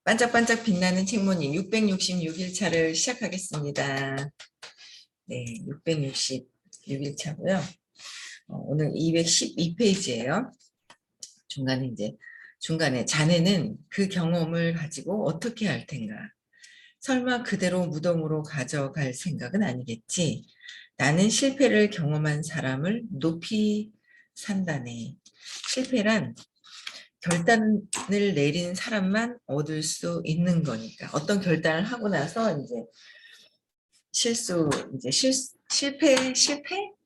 반짝반짝 빛나는 책모님 666일차를 시작하겠습니다. 네, 666일차고요. 오늘 212페이지예요. 중간에 자네는 그 경험을 가지고 어떻게 할 텐가? 설마 그대로 무덤으로 가져갈 생각은 아니겠지? 나는 실패를 경험한 사람을 높이 산다네. 실패란 결단을 내린 사람만 얻을 수 있는 거니까. 어떤 결단을 하고 나서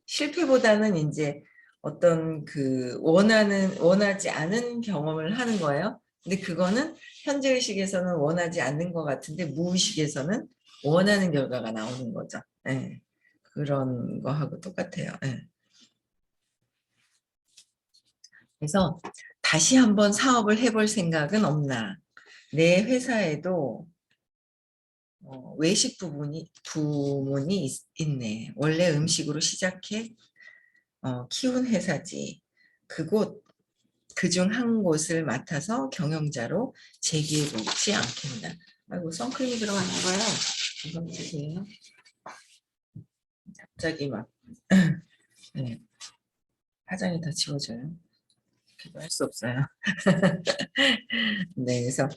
실패보다는 이제 어떤 원하지 않은 경험을 하는 거예요. 근데 그거는 현재의식에서는 원하지 않는 것 같은데 무의식에서는 원하는 결과가 나오는 거죠. 네. 그런 거하고 똑같아요. 네. 그래서 다시 한번 사업을 해볼 생각은 없나? 내 회사에도 외식 부문이 있네. 원래 음식으로 시작해 키운 회사지. 그중 한 곳을 맡아서 경영자로 재기해보지 않겠나. 아이고, 선크림이 들어갔나 봐요. 이거 주세요. 갑자기 막 네, 화장이 다 지워져요. 그거 할 수 없어요. 네, 그래서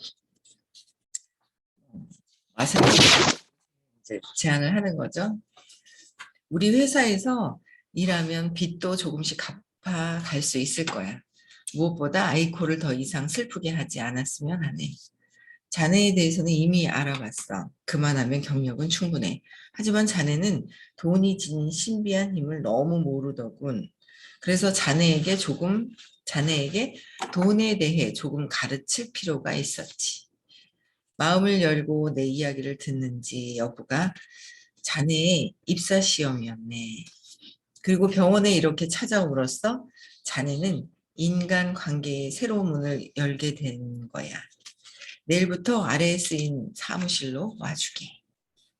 와서 이제 제안을 하는 거죠. 우리 회사에서 일하면 빚도 조금씩 갚아갈 수 있을 거야. 무엇보다 아이코를 더 이상 슬프게 하지 않았으면 하네. 자네에 대해서는 이미 알아봤어. 그만하면 경력은 충분해. 하지만 자네는 돈이 지닌 신비한 힘을 너무 모르더군. 그래서 자네에게 돈에 대해 조금 가르칠 필요가 있었지. 마음을 열고 내 이야기를 듣는지 여부가 자네의 입사 시험이었네. 그리고 병원에 이렇게 찾아옴으로써 자네는 인간관계의 새로운 문을 열게 된 거야. 내일부터 아래에 쓰인 사무실로 와주게.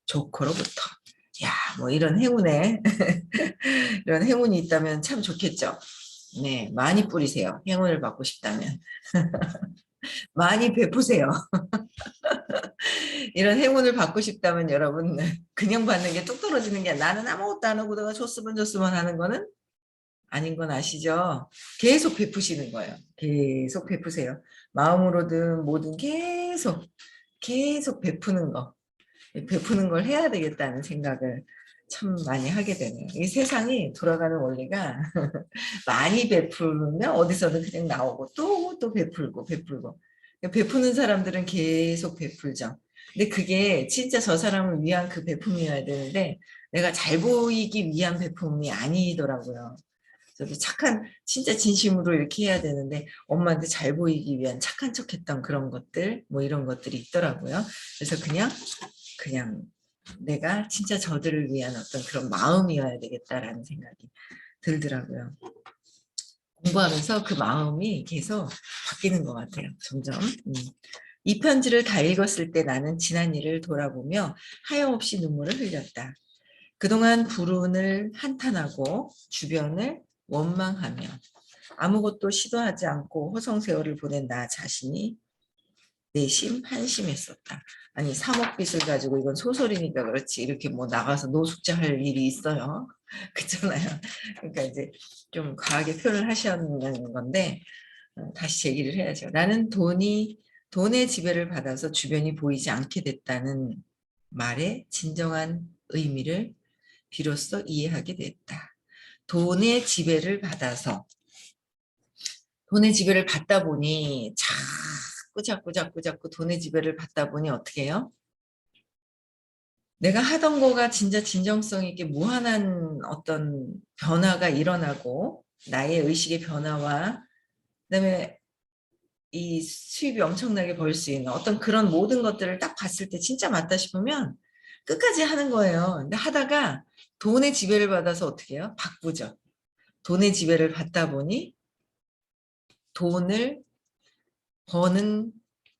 조커로부터. 야, 뭐 이런 행운에 이런 행운이 있다면 참 좋겠죠. 네, 많이 뿌리세요. 행운을 받고 싶다면. 많이 베푸세요. 이런 행운을 받고 싶다면 여러분 그냥 받는 게 뚝 떨어지는 게 나는 아무것도 안 하고 내가 줬으면 하는 거는 아닌 건 아시죠? 계속 베푸시는 거예요. 계속 베푸세요. 마음으로든 뭐든 계속 베푸는 거. 베푸는 걸 해야 되겠다는 생각을 참 많이 하게 되네요. 이 세상이 돌아가는 원리가 많이 베풀면 어디서든 그냥 나오고 또 베풀고 베푸는 사람들은 계속 베풀죠. 근데 그게 진짜 저 사람을 위한 그 베품이어야 되는데 내가 잘 보이기 위한 베품이 아니더라고요. 저도 진짜 진심으로 이렇게 해야 되는데 엄마한테 잘 보이기 위한 착한 척했던 그런 것들 뭐 이런 것들이 있더라고요. 그래서 그냥 내가 진짜 저들을 위한 어떤 그런 마음이어야 되겠다라는 생각이 들더라고요. 공부하면서 그 마음이 계속 바뀌는 것 같아요. 점점. 이 편지를 다 읽었을 때 나는 지난 일을 돌아보며 하염없이 눈물을 흘렸다. 그동안 불운을 한탄하고 주변을 원망하며 아무것도 시도하지 않고 허송세월을 보낸 나 자신이 내심 한심했었다. 아니 3억 빚을 가지고 이건 소설이니까 그렇지 이렇게 뭐 나가서 노숙자할 일이 있어요. 그렇잖아요. 그러니까 이제 좀 과하게 표현을 하시는 건데 다시 제기를 해야죠. 나는 돈의 지배를 받아서 주변이 보이지 않게 됐다는 말의 진정한 의미를 비로소 이해하게 됐다. 돈의 지배를 받다 보니 자꾸 돈의 지배를 받다 보니 어떻게 해요? 내가 하던 거가 진짜 진정성 있게 무한한 어떤 변화가 일어나고 나의 의식의 변화와 그다음에 이 수입이 엄청나게 벌 수 있는 어떤 그런 모든 것들을 딱 봤을 때 진짜 맞다 싶으면 끝까지 하는 거예요. 근데 하다가 돈의 지배를 받아서 어떻게 해요? 바꾸죠. 돈의 지배를 받다 보니 돈을 버는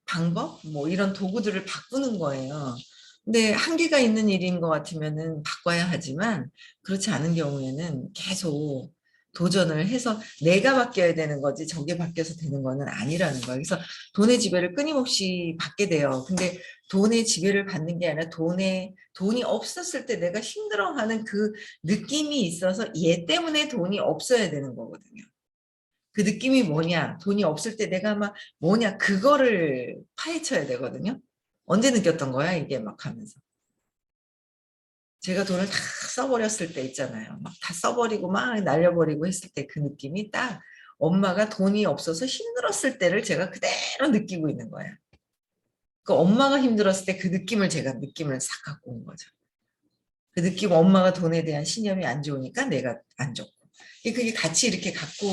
방법? 뭐 이런 도구들을 바꾸는 거예요. 근데 한계가 있는 일인 것 같으면은 바꿔야 하지만 그렇지 않은 경우에는 계속 도전을 해서 내가 바뀌어야 되는 거지 저게 바뀌어서 되는 거는 아니라는 거예요. 그래서 돈의 지배를 끊임없이 받게 돼요. 근데 돈의 지배를 받는 게 아니라 돈이 없었을 때 내가 힘들어하는 그 느낌이 있어서 얘 때문에 돈이 없어야 되는 거거든요. 그 느낌이 뭐냐, 돈이 없을 때 내가 막 뭐냐, 그거를 파헤쳐야 되거든요. 언제 느꼈던 거야 이게 막 하면서. 제가 돈을 다 써버렸을 때 있잖아요. 막 다 써버리고 막 날려버리고 했을 때 그 느낌이 딱 엄마가 돈이 없어서 힘들었을 때를 제가 그대로 느끼고 있는 거예요. 그 엄마가 힘들었을 때 그 느낌을 제가 느낌을 싹 갖고 온 거죠. 그 느낌, 엄마가 돈에 대한 신념이 안 좋으니까 내가 안 좋고. 그게 같이 이렇게 갖고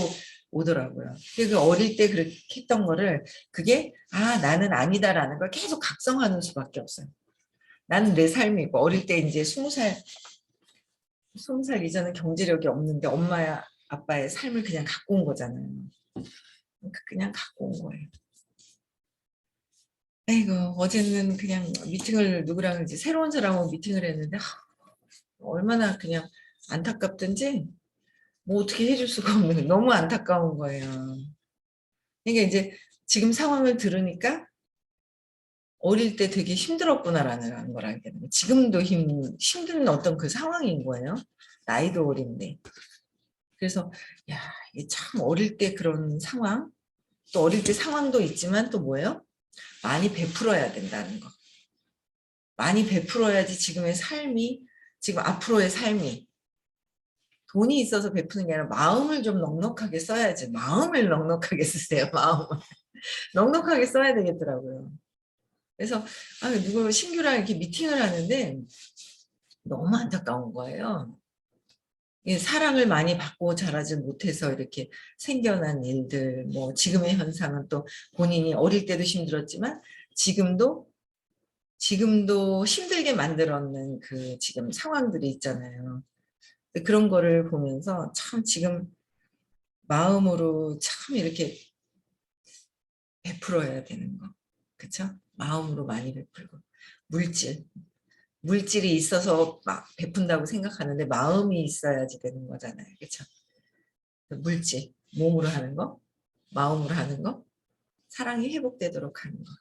오더라고요. 그 어릴 때 그렇게 했던 거를 그게 나는 아니다라는 걸 계속 각성하는 수밖에 없어요. 나는 내 삶이고 어릴 때 이제 20살 이전은 경제력이 없는데 엄마야 아빠의 삶을 그냥 갖고 온 거잖아요. 그냥 갖고 온 거예요. 아이고 어제는 그냥 미팅을 누구랑 이제 새로운 사람하고 미팅을 했는데 얼마나 그냥 안타깝든지 뭐 어떻게 해줄 수가 없는 거예요. 너무 안타까운 거예요. 그러니까 이제 지금 상황을 들으니까 어릴 때 되게 힘들었구나라는 걸 알게 되는 거예요. 지금도 힘든 어떤 그 상황인 거예요. 나이도 어린데. 그래서 야, 이게 참 어릴 때 그런 상황, 또 어릴 때 상황도 있지만 또 뭐예요? 많이 베풀어야 된다는 거. 많이 베풀어야지 지금의 삶이, 지금 앞으로의 삶이 돈이 있어서 베푸는 게 아니라 마음을 좀 넉넉하게 써야지. 마음을 넉넉하게 쓰세요. 마음을. 넉넉하게 써야 되겠더라고요. 그래서 누구 신규랑 이렇게 미팅을 하는데 너무 안타까운 거예요. 사랑을 많이 받고 자라지 못해서 이렇게 생겨난 일들, 뭐 지금의 현상은 또 본인이 어릴 때도 힘들었지만 지금도 힘들게 만들었는 그 지금 상황들이 있잖아요. 그런 거를 보면서 참 지금 마음으로 참 이렇게 베풀어야 되는 거. 그쵸? 마음으로 많이 베풀고. 물질이 있어서 막 베푼다고 생각하는데 마음이 있어야지 되는 거잖아요. 그쵸? 몸으로 하는 거, 마음으로 하는 거, 사랑이 회복되도록 하는 거.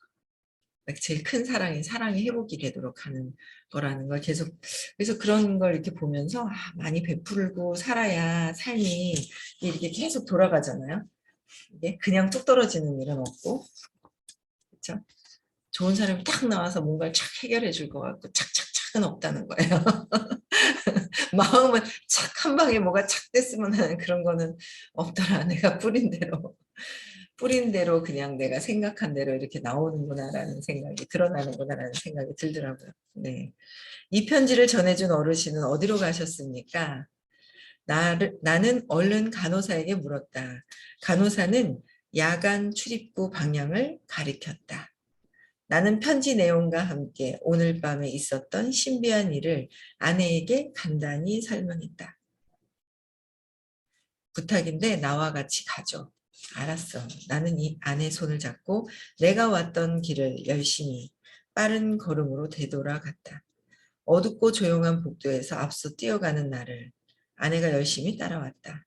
제일 큰 사랑이 회복이 되도록 하는 거라는 걸 계속, 그래서 그런 걸 이렇게 보면서 많이 베풀고 살아야 삶이 이렇게 계속 돌아가잖아요. 이게 그냥 뚝 떨어지는 일은 없고, 그렇죠? 좋은 사람이 딱 나와서 뭔가를 착 해결해 줄 것 같고 착착착은 없다는 거예요. 마음은 착 한 방에 뭐가 착 됐으면 하는 그런 거는 없더라. 내가 뿌린 대로 그냥 내가 생각한 대로 이렇게 나오는구나라는 생각이 드러나는구나라는 생각이 들더라고요. 네. 이 편지를 전해준 어르신은 어디로 가셨습니까? 나는 얼른 간호사에게 물었다. 간호사는 야간 출입구 방향을 가리켰다. 나는 편지 내용과 함께 오늘 밤에 있었던 신비한 일을 아내에게 간단히 설명했다. 부탁인데 나와 같이 가죠. 알았어. 나는 이 아내 손을 잡고 내가 왔던 길을 열심히 빠른 걸음으로 되돌아갔다. 어둡고 조용한 복도에서 앞서 뛰어가는 나를 아내가 열심히 따라왔다.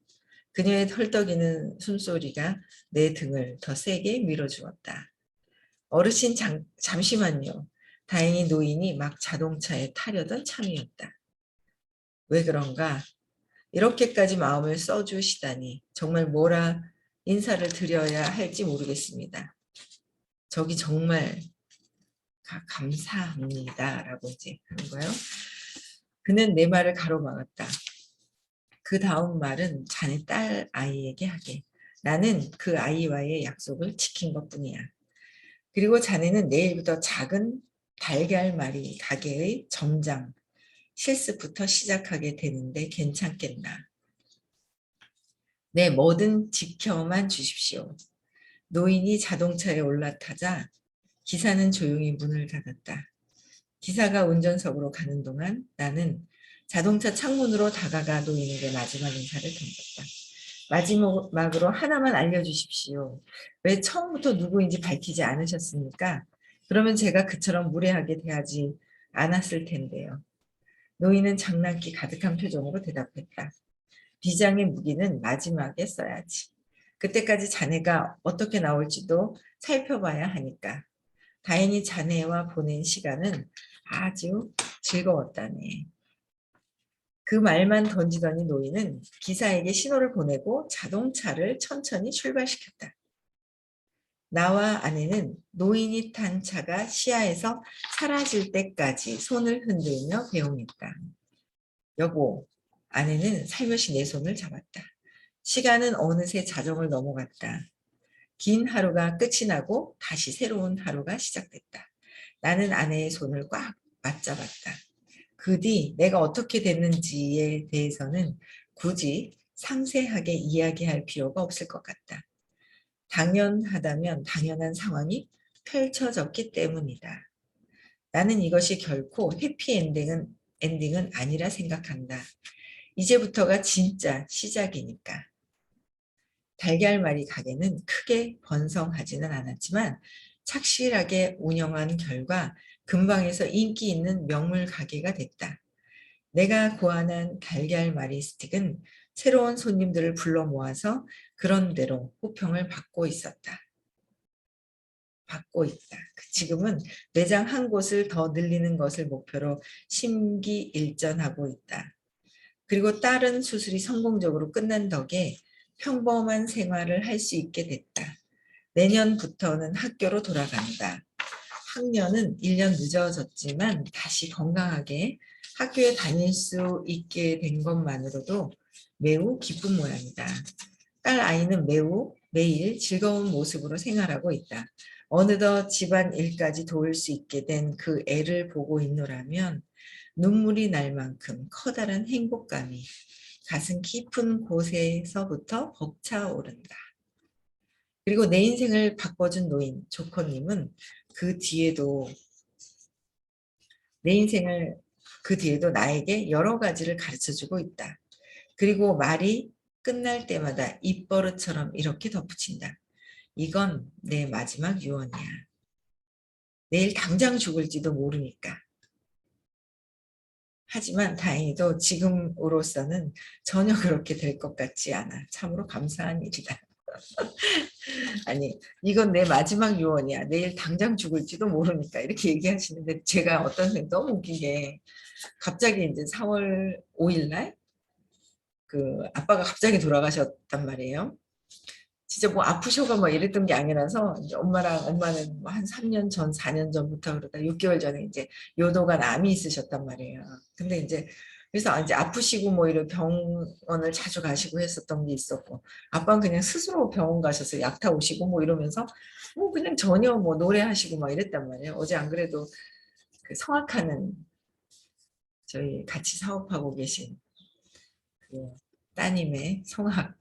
그녀의 헐떡이는 숨소리가 내 등을 더 세게 밀어주었다. 어르신 잠시만요. 다행히 노인이 막 자동차에 타려던 참이었다. 왜 그런가? 이렇게까지 마음을 써주시다니 정말 뭐라 인사를 드려야 할지 모르겠습니다. 저기 정말 감사합니다. 라고 이제 하는 거예요. 그는 내 말을 가로막았다. 그 다음 말은 자네 딸 아이에게 하게. 나는 그 아이와의 약속을 지킨 것뿐이야. 그리고 자네는 내일부터 작은 달걀말이 가게의 점장, 실습부터 시작하게 되는데 괜찮겠나. 네, 뭐든 지켜만 주십시오. 노인이 자동차에 올라타자 기사는 조용히 문을 닫았다. 기사가 운전석으로 가는 동안 나는 자동차 창문으로 다가가 노인에게 마지막 인사를 던졌다. 마지막으로 하나만 알려주십시오. 왜 처음부터 누구인지 밝히지 않으셨습니까? 그러면 제가 그처럼 무례하게 대하지 않았을 텐데요. 노인은 장난기 가득한 표정으로 대답했다. 비장의 무기는 마지막에 써야지. 그때까지 자네가 어떻게 나올지도 살펴봐야 하니까. 다행히 자네와 보낸 시간은 아주 즐거웠다네. 그 말만 던지더니 노인은 기사에게 신호를 보내고 자동차를 천천히 출발시켰다. 나와 아내는 노인이 탄 차가 시야에서 사라질 때까지 손을 흔들며 배웅했다. 여보, 아내는 살며시 내 손을 잡았다. 시간은 어느새 자정을 넘어갔다. 긴 하루가 끝이 나고 다시 새로운 하루가 시작됐다. 나는 아내의 손을 꽉 맞잡았다. 그 뒤 내가 어떻게 됐는지에 대해서는 굳이 상세하게 이야기할 필요가 없을 것 같다. 당연하다면 당연한 상황이 펼쳐졌기 때문이다. 나는 이것이 결코 엔딩은 아니라 생각한다. 이제부터가 진짜 시작이니까. 달걀말이 가게는 크게 번성하지는 않았지만 착실하게 운영한 결과 근방에서 인기 있는 명물 가게가 됐다. 내가 고안한 달걀말이 스틱은 새로운 손님들을 불러 모아서 그런대로 호평을 받고 있었다. 받고 있다. 지금은 매장 한 곳을 더 늘리는 것을 목표로 심기일전하고 있다. 그리고 다른 수술이 성공적으로 끝난 덕에 평범한 생활을 할 수 있게 됐다. 내년부터는 학교로 돌아간다. 학년은 1년 늦어졌지만 다시 건강하게 학교에 다닐 수 있게 된 것만으로도 매우 기쁜 모양이다. 딸 아이는 매일 즐거운 모습으로 생활하고 있다. 어느덧 집안 일까지 도울 수 있게 된 그 애를 보고 있노라면 눈물이 날 만큼 커다란 행복감이 가슴 깊은 곳에서부터 벅차오른다. 그리고 내 인생을 바꿔준 노인 조커님은 그 뒤에도 내 인생을 그 뒤에도 나에게 여러 가지를 가르쳐주고 있다. 그리고 말이 끝날 때마다 입버릇처럼 이렇게 덧붙인다. 이건 내 마지막 유언이야. 내일 당장 죽을지도 모르니까. 하지만 다행히도 지금으로서는 전혀 그렇게 될 것 같지 않아. 참으로 감사한 일이다. 아니, 이건 내 마지막 유언이야. 내일 당장 죽을지도 모르니까. 이렇게 얘기하시는데 제가 어떤 생각 너무 웃긴 게 갑자기 이제 4월 5일 날 그 아빠가 갑자기 돌아가셨단 말이에요. 진짜 뭐 아프셔가 뭐 이랬던 게 아니라서 이제 엄마는 뭐한 3년 전, 4년 전부터 그러다 6개월 전에 이제 요도가 암이 있으셨단 말이에요. 근데 이제 그래서 이제 아프시고 뭐 이런 병원을 자주 가시고 했었던 게 있었고 아빠는 그냥 스스로 병원 가셔서 약 타오시고 뭐 이러면서 뭐 그냥 전혀 뭐 노래하시고 막 이랬단 말이에요. 어제 안 그래도 그 성악하는 저희 같이 사업하고 계신 그 따님의 성악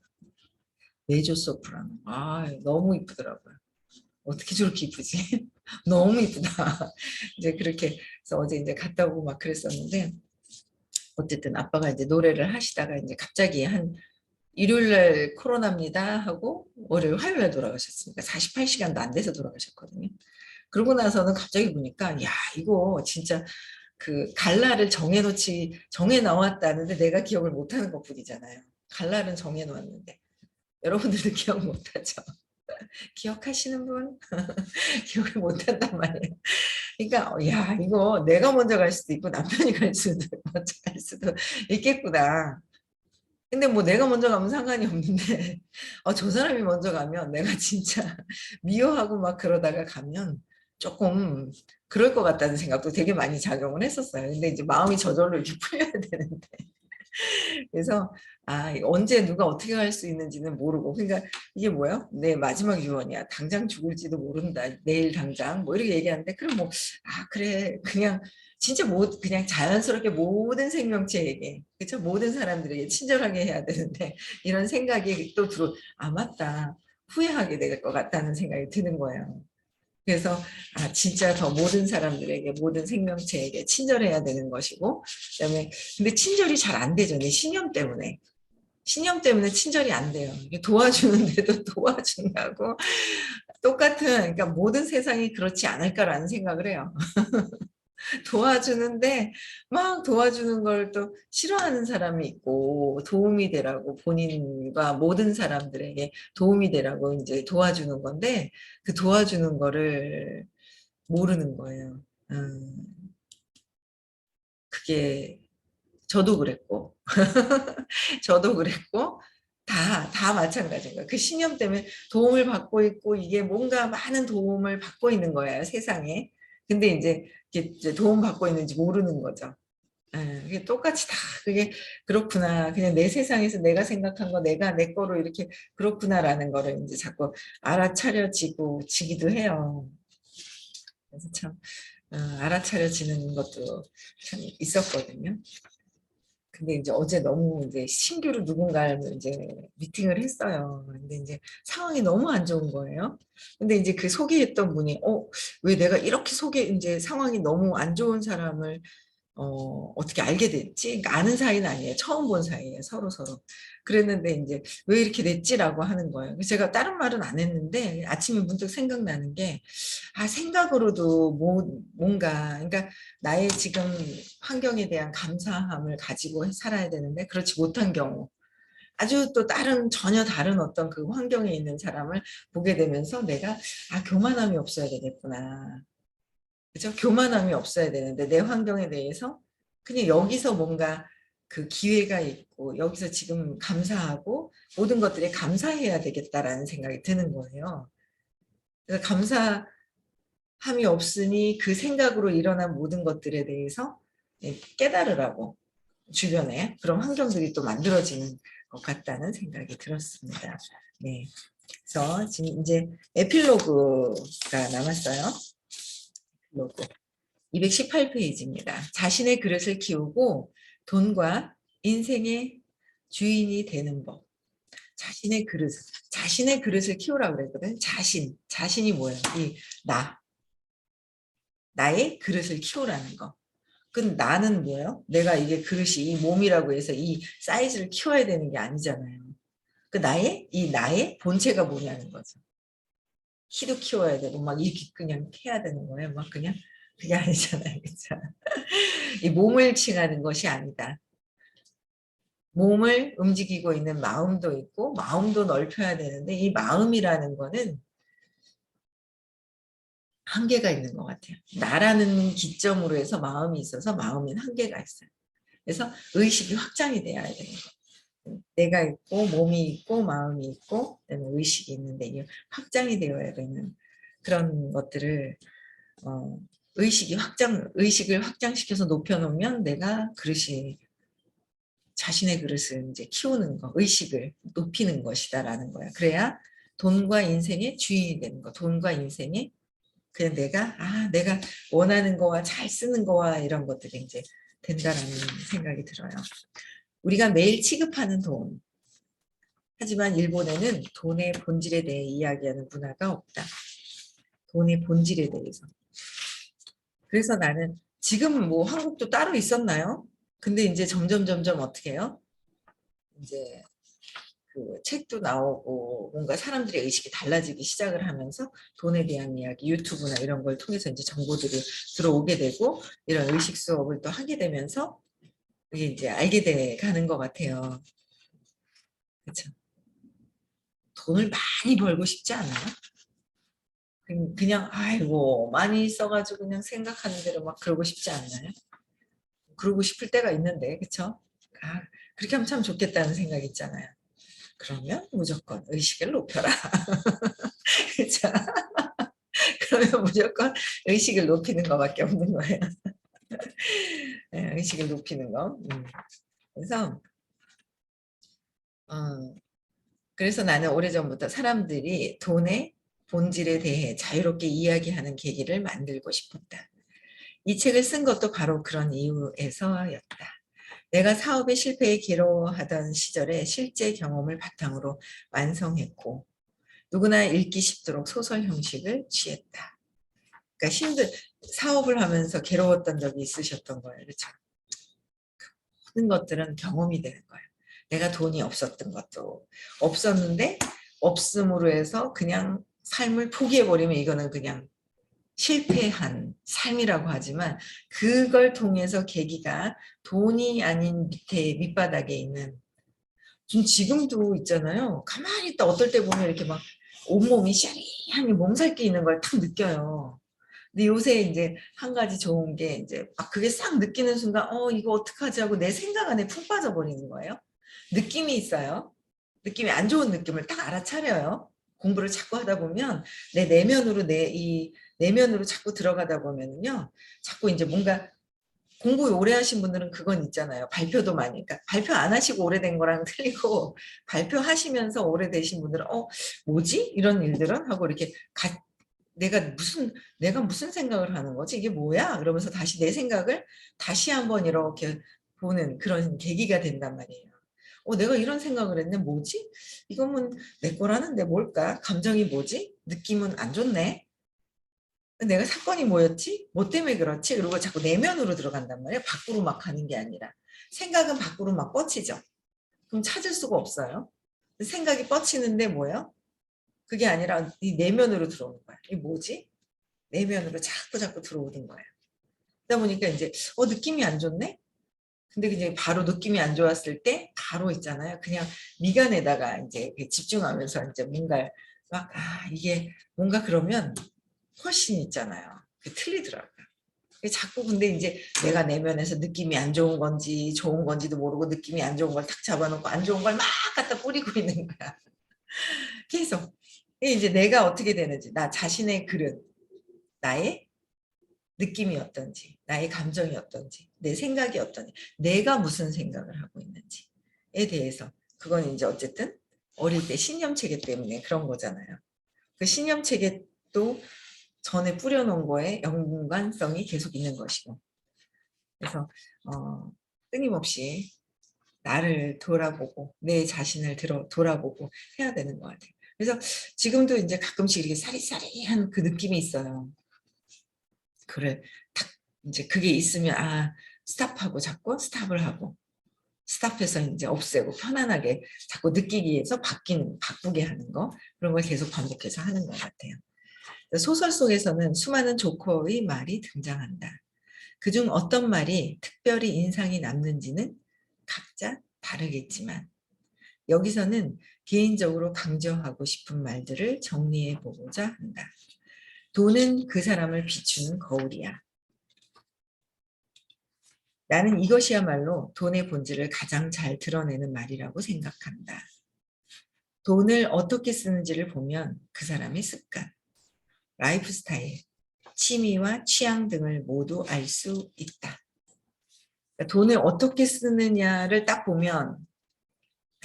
메조 소프라노. 아, 너무 이쁘더라고요. 어떻게 저렇게 이쁘지? 너무 이쁘다. 이제 그렇게 해서 어제 이제 갔다 오고 막 그랬었는데 어쨌든 아빠가 이제 노래를 하시다가 이제 갑자기 한 일요일날 코로나입니다 하고 월요일 화요일날 돌아가셨으니까 48시간도 안 돼서 돌아가셨거든요. 그러고 나서는 갑자기 보니까 야 이거 진짜 그 갈라를 정해 나왔다는데 내가 기억을 못하는 것뿐이잖아요. 갈라는 정해 놓았는데 여러분들도 기억 못하죠. 기억하시는 분? 기억을 못한단 말이에요. 그러니까 야 이거 내가 먼저 갈 수도 있고 남편이 갈 수도 먼저 갈 수도 있겠구나. 근데 뭐 내가 먼저 가면 상관이 없는데 저 사람이 먼저 가면 내가 진짜 미워하고 막 그러다가 가면 조금 그럴 것 같다는 생각도 되게 많이 작용을 했었어요. 근데 이제 마음이 저절로 이렇게 풀려야 되는데 그래서 언제 누가 어떻게 할 수 있는지는 모르고 그러니까 이게 뭐야? 내 마지막 유언이야. 당장 죽을지도 모른다. 내일 당장 뭐 이렇게 얘기하는데 그럼 뭐 그래 그냥 진짜 그냥 자연스럽게 모든 생명체에게 그렇죠? 모든 사람들에게 친절하게 해야 되는데 이런 생각이 또 맞다. 후회하게 될 것 같다는 생각이 드는 거예요. 그래서 진짜 더 모든 사람들에게 모든 생명체에게 친절해야 되는 것이고 그다음에 근데 친절이 잘 안 되죠. 내 신념 때문에 친절이 안 돼요. 도와주는데도 도와준다고 똑같은 그러니까 모든 세상이 그렇지 않을까라는 생각을 해요. 도와주는데 막 도와주는 걸 또 싫어하는 사람이 있고 도움이 되라고 본인과 모든 사람들에게 도움이 되라고 이제 도와주는 건데 그 도와주는 거를 모르는 거예요. 그게 저도 그랬고 저도 그랬고 다 마찬가지인 거예요. 그 신념 때문에 도움을 받고 있고 이게 뭔가 많은 도움을 받고 있는 거예요, 세상에. 근데 이제 이게 도움 받고 있는지 모르는 거죠. 예, 그게 똑같이 다 그게 그렇구나. 그냥 내 세상에서 내가 생각한 거 내가 내 거로 이렇게 그렇구나라는 거를 이제 자꾸 알아차려지고 지기도 해요. 그래서 참 알아차려지는 것도 참 있었거든요. 근데 이제 어제 너무 이제 신규로 누군가를 이제 미팅을 했어요. 근데 이제 상황이 너무 안 좋은 거예요. 근데 이제 그 소개했던 분이, 왜 내가 이렇게 이제 상황이 너무 안 좋은 사람을 어떻게 알게 됐지? 그러니까 아는 사이는 아니에요. 처음 본 사이예요. 서로. 그랬는데 이제 왜 이렇게 됐지라고 하는 거예요. 그래서 제가 다른 말은 안 했는데 아침에 문득 생각나는 게, 생각으로도 뭔가, 그러니까 나의 지금 환경에 대한 감사함을 가지고 살아야 되는데 그렇지 못한 경우. 아주 또 전혀 다른 어떤 그 환경에 있는 사람을 보게 되면서 내가, 교만함이 없어야 되겠구나. 그죠? 교만함이 없어야 되는데 내 환경에 대해서 그냥 여기서 뭔가 그 기회가 있고 여기서 지금 감사하고 모든 것들에 감사해야 되겠다라는 생각이 드는 거예요. 그래서 감사함이 없으니 그 생각으로 일어난 모든 것들에 대해서 깨달으라고 주변에 그런 환경들이 또 만들어지는 것 같다는 생각이 들었습니다. 네. 그래서 지금 이제 에필로그가 남았어요. 에필로그. 218페이지입니다. 자신의 그릇을 키우고 돈과 인생의 주인이 되는 법. 자신의 그릇을 키우라고 그랬거든. 자신이 뭐예요? 나의 그릇을 키우라는 거. 그 나는 뭐예요? 내가 이게 그릇이 이 몸이라고 해서 이 사이즈를 키워야 되는 게 아니잖아요. 나의 본체가 뭐냐는 거죠. 키도 키워야 되고 막 이렇게 그냥 해야 되는 거예요. 막 그냥 그게 아니잖아요. 그렇죠? 이 몸을 칭하는 것이 아니다. 몸을 움직이고 있는 마음도 있고 마음도 넓혀야 되는데 이 마음이라는 거는 한계가 있는 것 같아요. 나라는 기점으로 해서 마음이 있어서 마음엔 한계가 있어요. 그래서 의식이 확장이 돼야 되는 거예요. 내가 있고 몸이 있고 마음이 있고 그다음에 의식이 있는데 이게 확장이 되어야 되는 그런 것들을 의식을 확장시켜서 높여놓으면 내가 자신의 그릇을 이제 키우는 거, 의식을 높이는 것이다라는 거야. 그래야 돈과 인생의 주인이 되는 거. 돈과 인생의 그냥 내가 원하는 거와 잘 쓰는 거와 이런 것들이 이제 된다라는 생각이 들어요. 우리가 매일 취급하는 돈. 하지만 일본에는 돈의 본질에 대해 이야기하는 문화가 없다. 돈의 본질에 대해서. 그래서 나는 지금 뭐 한국도 따로 있었나요? 근데 이제 점점 어떻게 해요? 이제 그 책도 나오고 뭔가 사람들의 의식이 달라지기 시작을 하면서 돈에 대한 이야기 유튜브나 이런 걸 통해서 이제 정보들이 들어오게 되고 이런 의식 수업을 또 하게 되면서 이게 이제 알게 돼 가는 것 같아요. 그렇죠? 돈을 많이 벌고 싶지 않아요? 그냥 아이고 많이 써가지고 그냥 생각하는 대로 막 그러고 싶지 않나요? 그러고 싶을 때가 있는데 그렇죠? 그렇게 하면 참 좋겠다는 생각 있잖아요. 그러면 무조건 의식을 높여라. 그렇죠? 그러면 무조건 의식을 높이는 것밖에 없는 거예요. 네, 의식을 높이는 거. 그래서 어, 그래서 나는 오래전부터 사람들이 돈의 본질에 대해 자유롭게 이야기하는 계기를 만들고 싶었다. 이 책을 쓴 것도 바로 그런 이유에서였다. 내가 사업의 실패에 괴로워하던 시절에 실제 경험을 바탕으로 완성했고 누구나 읽기 쉽도록 소설 형식을 취했다. 그러니까 사업을 하면서 괴로웠던 적이 있으셨던 거예요. 그렇죠? 모든 것들은 경험이 되는 거예요. 내가 돈이 없었던 것도 없었는데 없음으로 해서 그냥 삶을 포기해버리면 이거는 그냥 실패한 삶이라고 하지만 그걸 통해서 계기가 돈이 아닌 밑에 밑바닥에 있는 좀 지금도 있잖아요. 가만히 있다 어떨 때 보면 이렇게 막 온몸이 샤리하니 몸살기 있는 걸 탁 느껴요. 근데 요새 이제 한 가지 좋은 게 이제 막 그게 싹 느끼는 순간 이거 어떡하지 하고 내 생각 안에 푹 빠져버리는 거예요. 느낌이 있어요. 느낌이 안 좋은 느낌을 딱 알아차려요. 공부를 자꾸 하다 보면 내 내면으로 이 내면으로 자꾸 들어가다 보면요. 자꾸 이제 뭔가 공부 오래 하신 분들은 그건 있잖아요. 발표도 많이. 그러니까 발표 안 하시고 오래된 거랑 틀리고 발표하시면서 오래되신 분들은 뭐지? 이런 일들은 하고 이렇게 내가 무슨 생각을 하는 거지? 이게 뭐야? 그러면서 다시 내 생각을 다시 한번 이렇게 보는 그런 계기가 된단 말이에요. 내가 이런 생각을 했네. 뭐지? 이거는 내 거라는데 뭘까? 감정이 뭐지? 느낌은 안 좋네. 내가 사건이 뭐였지? 뭐 때문에 그렇지? 그리고 자꾸 내면으로 들어간단 말이에요. 밖으로 막 가는 게 아니라. 생각은 밖으로 막 뻗치죠. 그럼 찾을 수가 없어요. 생각이 뻗치는데 뭐예요? 그게 아니라 이 내면으로 들어오는 거야. 이게 뭐지? 내면으로 자꾸 들어오는 거예요. 그러다 보니까 이제 느낌이 안 좋네? 근데 그냥 바로 느낌이 안 좋았을 때 바로 있잖아요. 그냥 미간에다가 이제 집중하면서 이제 뭔가 막 이게 뭔가 그러면 훨씬 있잖아요. 틀리더라고요. 자꾸 근데 이제 내가 내면에서 느낌이 안 좋은 건지 좋은 건지도 모르고 느낌이 안 좋은 걸 탁 잡아놓고 안 좋은 걸 막 갖다 뿌리고 있는 거야. 계속. 이게 이제 내가 어떻게 되는지, 나 자신의 그릇, 나의 느낌이 어떤지, 나의 감정이 어떤지, 내 생각이 어떤지, 내가 무슨 생각을 하고 있는지에 대해서 그건 이제 어쨌든 어릴 때 신념체계 때문에 그런 거잖아요. 그 신념체계도 전에 뿌려놓은 거에 연관성이 계속 있는 것이고 그래서 끊임없이 나를 돌아보고 내 자신을 돌아보고 해야 되는 것 같아요. 그래서 지금도 이제 가끔씩 이렇게 사리사리한 그 느낌이 있어요. 그래, 딱 이제 그게 있으면 스탑하고 자꾸 스탑을 하고 스탑해서 이제 없애고 편안하게 자꾸 느끼기 위해서 바꾸게 하는 거 그런 걸 계속 반복해서 하는 것 같아요. 소설 속에서는 수많은 조커의 말이 등장한다. 그중 어떤 말이 특별히 인상이 남는지는 각자 다르겠지만 여기서는 개인적으로 강조하고 싶은 말들을 정리해 보고자 한다. 돈은 그 사람을 비추는 거울이야. 나는 이것이야말로 돈의 본질을 가장 잘 드러내는 말이라고 생각한다. 돈을 어떻게 쓰는지를 보면 그 사람의 습관, 라이프 스타일, 취미와 취향 등을 모두 알 수 있다. 그러니까 돈을 어떻게 쓰느냐를 딱 보면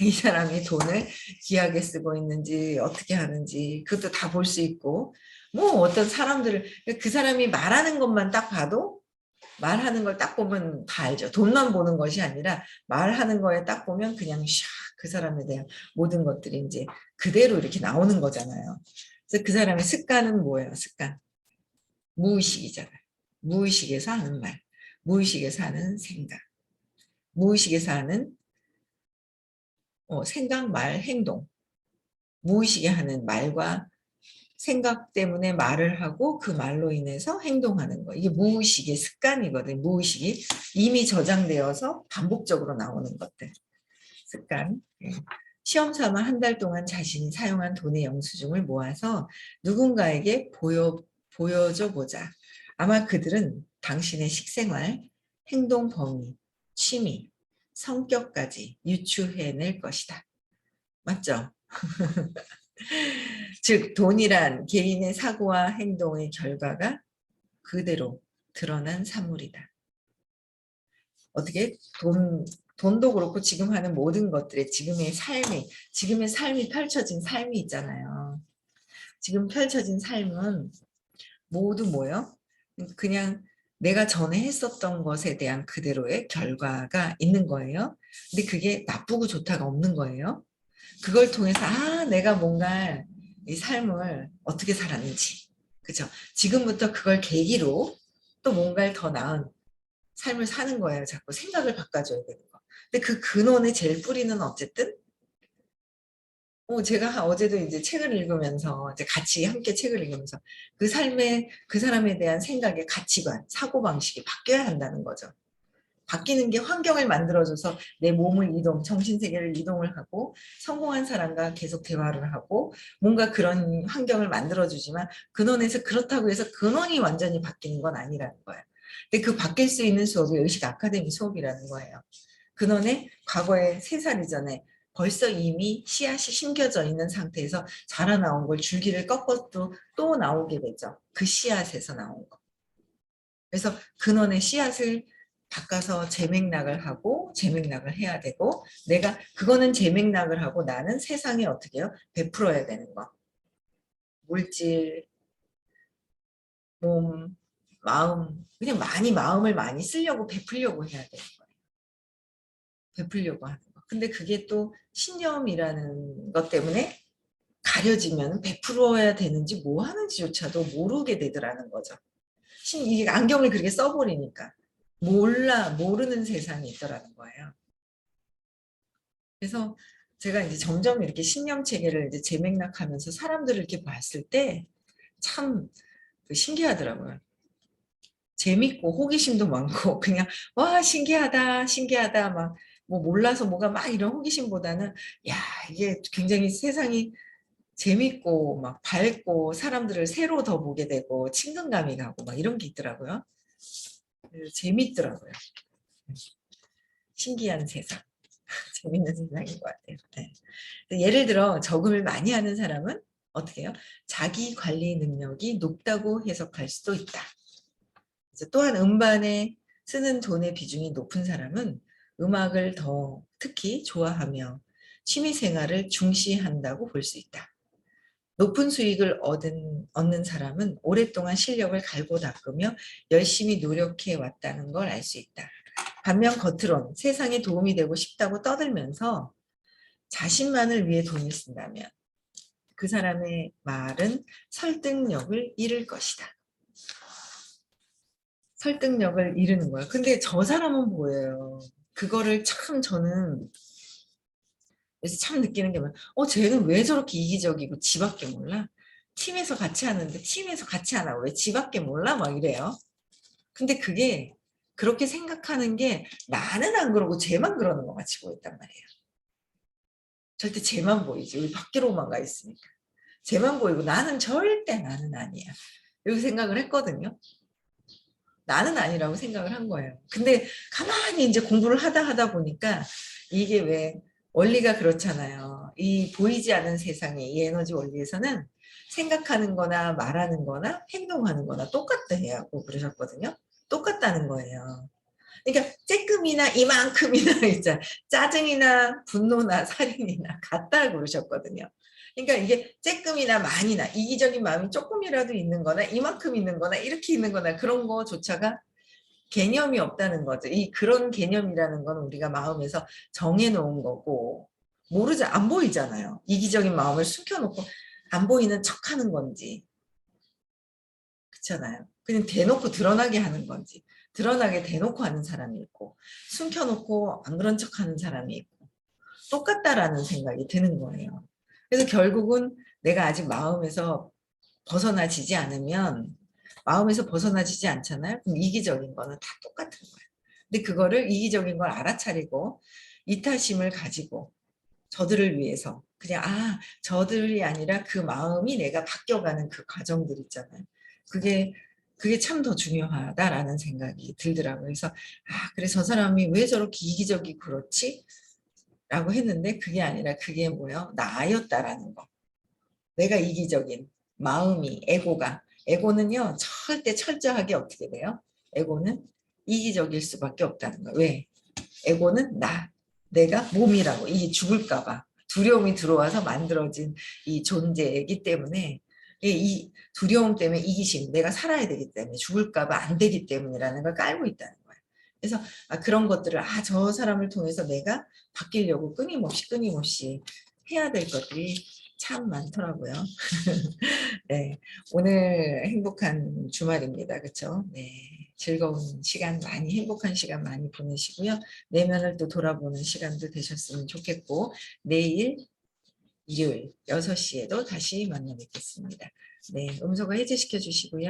이 사람이 돈을 귀하게 쓰고 있는지 어떻게 하는지 그것도 다 볼 수 있고 뭐 어떤 사람들을 그 사람이 말하는 것만 딱 봐도 말하는 걸 딱 보면 다 알죠. 돈만 보는 것이 아니라 말하는 거에 딱 보면 그냥 그 사람에 대한 모든 것들이 이제 그대로 이렇게 나오는 거잖아요. 그래서 그 사람의 습관은 뭐예요? 습관. 무의식이잖아요. 무의식에서 하는 말, 무의식에서 하는 생각, 무의식에서 하는 생각, 말, 행동. 무의식에 하는 말과 생각 때문에 말을 하고 그 말로 인해서 행동하는 거. 이게 무의식의 습관이거든. 무의식이 이미 저장되어서 반복적으로 나오는 것들. 습관. 시험 삼아 한 달 동안 자신이 사용한 돈의 영수증을 모아서 누군가에게 보여줘 보자. 아마 그들은 당신의 식생활, 행동 범위, 취미, 성격까지 유추해낼 것이다. 맞죠? 즉 돈이란 개인의 사고와 행동의 결과가 그대로 드러난 산물이다. 어떻게 돈도 그렇고 지금 하는 모든 것들의 지금의 삶이 펼쳐진 삶이 있잖아요. 지금 펼쳐진 삶은 모두 뭐예요? 그냥 내가 전에 했었던 것에 대한 그대로의 결과가 있는 거예요. 근데 그게 나쁘고 좋다가 없는 거예요. 그걸 통해서 내가 뭔가 이 삶을 어떻게 살았는지 그죠? 지금부터 그걸 계기로 또 뭔가를 더 나은 삶을 사는 거예요. 자꾸 생각을 바꿔줘야 되는 거. 근데 그 근원의 제일 뿌리는 어쨌든 제가 어제도 이제 책을 읽으면서 이제 같이 함께 책을 읽으면서 그 삶에 그 사람에 대한 생각의 가치관, 사고방식이 바뀌어야 한다는 거죠. 바뀌는 게 환경을 만들어줘서 내 몸을 정신세계를 이동을 하고 성공한 사람과 계속 대화를 하고 뭔가 그런 환경을 만들어주지만 근원에서 그렇다고 해서 근원이 완전히 바뀌는 건 아니라는 거예요. 근데 그 바뀔 수 있는 수업이 의식 아카데미 수업이라는 거예요. 근원에 과거에 3살 이전에 벌써 이미 씨앗이 심겨져 있는 상태에서 자라나온 걸 줄기를 꺾어도 또 나오게 되죠. 그 씨앗에서 나온 거. 그래서 근원의 씨앗을 바꿔서 재맥락을 하고 재맥락을 해야 되고 내가 그거는 재맥락을 하고 나는 세상에 어떻게 해요? 베풀어야 되는 거. 물질, 몸, 마음 그냥 마음을 많이 쓰려고 베풀려고 해야 되는 거예요. 베풀려고 하는 거. 근데 그게 또 신념이라는 것 때문에 가려지면 베풀어야 되는지 뭐 하는지조차도 모르게 되더라는 거죠. 이게 안경을 그렇게 써버리니까 모르는 세상이 있더라는 거예요. 그래서 제가 이제 점점 이렇게 신념 체계를 이제 재맥락하면서 사람들을 이렇게 봤을 때 참 신기하더라고요. 재밌고 호기심도 많고 그냥 와 신기하다 신기하다 막 뭐 몰라서 뭐가 막 이런 호기심보다는 야 이게 굉장히 세상이 재밌고 막 밝고 사람들을 새로 더 보게 되고 친근감이 가고 막 이런 게 있더라고요. 재밌더라고요. 신기한 세상. 재밌는 세상인 것 같아요. 네. 예를 들어 저금을 많이 하는 사람은 어떻게 해요? 자기 관리 능력이 높다고 해석할 수도 있다. 또한 음반에 쓰는 돈의 비중이 높은 사람은 음악을 더 특히 좋아하며 취미생활을 중시한다고 볼 수 있다. 높은 수익을 얻는 사람은 오랫동안 실력을 갈고 닦으며 열심히 노력해 왔다는 걸 알 수 있다. 반면 겉으론 세상에 도움이 되고 싶다고 떠들면서 자신만을 위해 돈을 쓴다면 그 사람의 말은 설득력을 잃을 것이다. 설득력을 잃는 거예요. 근데 저 사람은 뭐예요? 그거를 참 저는 그래서 참 느끼는 게 쟤는 왜 저렇게 이기적이고 지밖에 몰라? 팀에서 같이 하는데 팀에서 같이 안 하고 왜 지밖에 몰라? 막 이래요. 근데 그게 그렇게 생각하는 게 나는 안 그러고 쟤만 그러는 것 같이 보였단 말이에요. 절대 쟤만 보이지. 우리 밖으로만 가 있으니까. 쟤만 보이고 나는 절대 나는 아니야. 이렇게 생각을 했거든요. 나는 아니라고 생각을 한 거예요. 근데 가만히 이제 공부를 하다 보니까 이게 왜 원리가 그렇잖아요. 이 보이지 않는 세상에 이 에너지 원리에서는 생각하는 거나 말하는 거나 행동하는 거나 똑같다 해야고 그러셨거든요. 똑같다는 거예요. 그러니까 쬐끔이나 이만큼이나 있잖아. 짜증이나 분노나 살인이나 같다 그러셨거든요. 그러니까 이게 쬐끔이나 많이나 이기적인 마음이 조금이라도 있는 거나 이만큼 있는 거나 이렇게 있는 거나 그런 거조차가 개념이 없다는 거죠. 그런 개념이라는 건 우리가 마음에서 정해놓은 거고 안 보이잖아요. 이기적인 마음을 숨겨놓고 안 보이는 척하는 건지 그렇잖아요. 그냥 대놓고 드러나게 하는 건지 드러나게 대놓고 하는 사람이 있고 숨겨놓고 안 그런 척하는 사람이 있고 똑같다라는 생각이 드는 거예요. 그래서 결국은 내가 아직 마음에서 벗어나지지 않으면 마음에서 벗어나지지 않잖아요. 그럼 이기적인 거는 다 똑같은 거예요. 근데 그거를 이기적인 걸 알아차리고 이타심을 가지고 저들을 위해서 그냥 저들이 아니라 그 마음이 내가 바뀌어가는 그 과정들 있잖아요. 그게 참 더 중요하다라는 생각이 들더라고요. 그래서 그래 저 사람이 왜 저렇게 이기적이고 그렇지? 라고 했는데 그게 아니라 그게 뭐예요? 나였다라는 거. 내가 이기적인 마음이 에고는요 절대 철저하게 어떻게 돼요? 에고는 이기적일 수밖에 없다는 거예요. 왜? 에고는 내가 몸이라고 이게 죽을까 봐 두려움이 들어와서 만들어진 이 존재이기 때문에 이 두려움 때문에 이기심 내가 살아야 되기 때문에 죽을까 봐 안 되기 때문이라는 걸 깔고 있다는 거예요. 그래서 그런 것들을 저 사람을 통해서 내가 바뀌려고 끊임없이 해야 될 것들이 참 많더라고요. 네, 오늘 행복한 주말입니다. 그렇죠? 네, 즐거운 시간 행복한 시간 많이 보내시고요. 내면을 또 돌아보는 시간도 되셨으면 좋겠고 내일 일요일 6시에도 다시 만나 뵙겠습니다. 네, 음소거 해제시켜 주시고요.